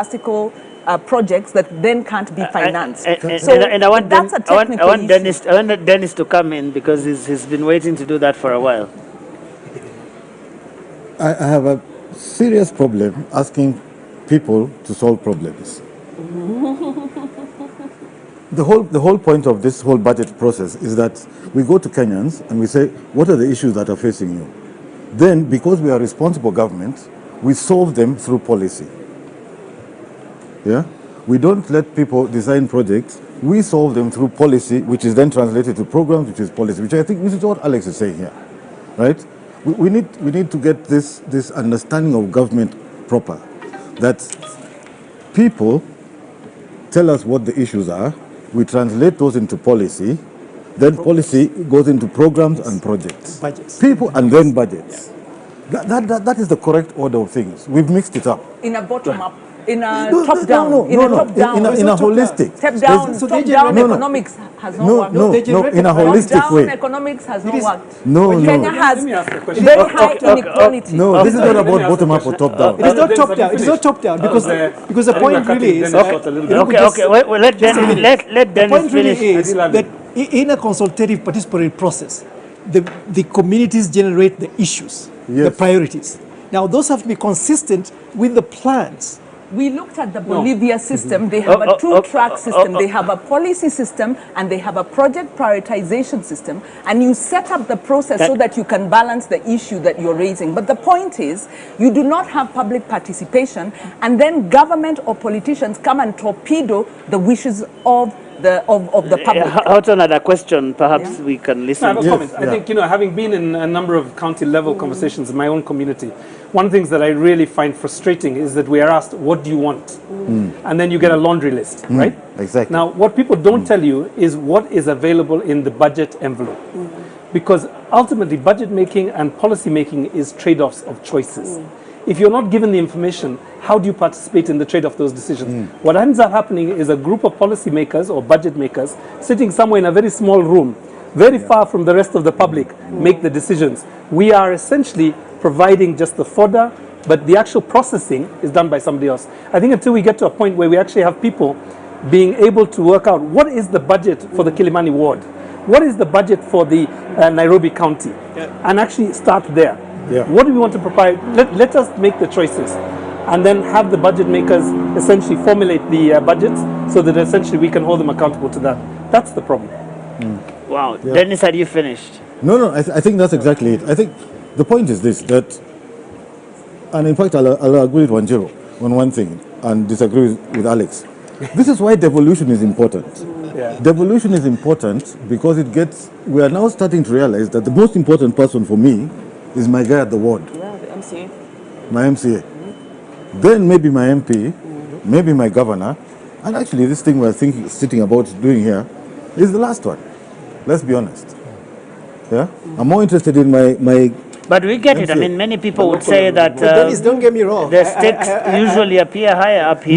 classical projects that then can't be financed. And I want that's a technical I want Dennis to come in because he's been waiting to do that for a while. I have a serious problem asking people to solve problems. The whole point of this whole budget process is that we go to Kenyans and we say, what are the issues that are facing you? Then, because we are responsible government, we solve them through policy. Yeah? We don't let people design projects. We solve them through policy, which is then translated to programs, which is policy, which I think this is what Alex is saying here, right? We need to get this understanding of government proper, that people tell us what the issues are, we translate those into policy, then policy goes into programs and projects. Budgets. People and then budgets. That is the correct order of things. We've mixed it up. In a bottom-up, in a top-down, in a top-down. In a holistic. Step-down, top-down economics has not worked. No, in a holistic way. Top-down economics has not worked. No. Kenya has very high inequality. No, this is not about bottom-up or top-down. It is not top-down. It is not top-down because the point really is... Let Dennis finish. Is that in a consultative participatory process, the communities generate the issues, the priorities. Now, those have to be consistent with the plans. We looked at the Bolivia system. They have a two-track system. They have a policy system and they have a project prioritization system. And you set up the process so that you can balance the issue that you're raising. But the point is, you do not have public participation, and then government or politicians come and torpedo the wishes of the public. Houghton had a question. Perhaps we can listen. I have a comment. I think, having been in a number of county level conversations in my own community, one of the things that I really find frustrating is that we are asked, what do you want? And then you get a laundry list, right? Exactly. Now, what people don't tell you is what is available in the budget envelope. Because ultimately, budget making and policy making is trade-offs of choices. If you're not given the information, how do you participate in the trade of those decisions? What ends up happening is a group of policy makers or budget makers sitting somewhere in a very small room, very far from the rest of the public, make the decisions. We are essentially providing just the fodder, but the actual processing is done by somebody else. I think until we get to a point where we actually have people being able to work out what is the budget for the Kilimani ward, what is the budget for the Nairobi County, and actually start there. What do we want to provide? Let us make the choices and then have the budget makers essentially formulate the budgets so that essentially we can hold them accountable to that. That's the problem. Wow. Dennis, had you finished? No, I think that's exactly it. I think the point is this, that, and in fact, I'll agree with Wanjiru on one thing and disagree with Alex. This is why devolution is important. Devolution is important because we are now starting to realize that the most important person for me is my guy at the ward. Yeah, the MCA. My MCA. Then maybe my MP, maybe my governor, and actually this thing we're sitting about doing here is the last one. Let's be honest. Yeah? I'm more interested in my But we get it. I mean, many people would say that Dennis, don't get me wrong. the stakes usually appear higher up here.